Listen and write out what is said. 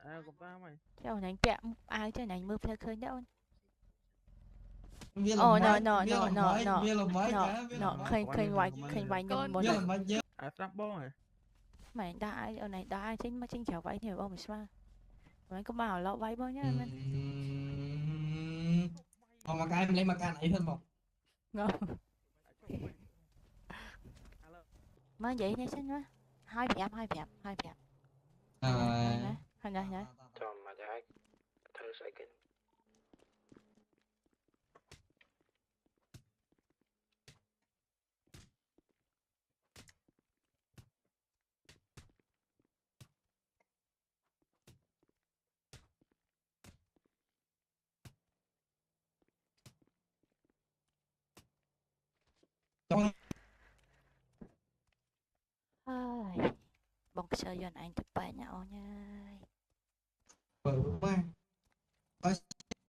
của ba mày. Cháu này kẹo ai chơi này mưa phơi khơi đâu. Bia làm Oh no mấy, no bia no làm no mấy, no bia làm mấy no cả, bia no làm mấy. khơi vay nhưng một Bia làm mấy chứ. Trap bó hả? mày đã ở này đã chính mà chính chào vay nhiều ông mà mày có bảo lọ vay bao nhiêu men Còn mà cái em lấy mà cái này hơn một. ngon mà vậy này xin má hai phẹp này má hai này Cho mà cho ai thử sợi kính. ơi bông sơ dọn anh chụp bài nhau nha Bự quá. Có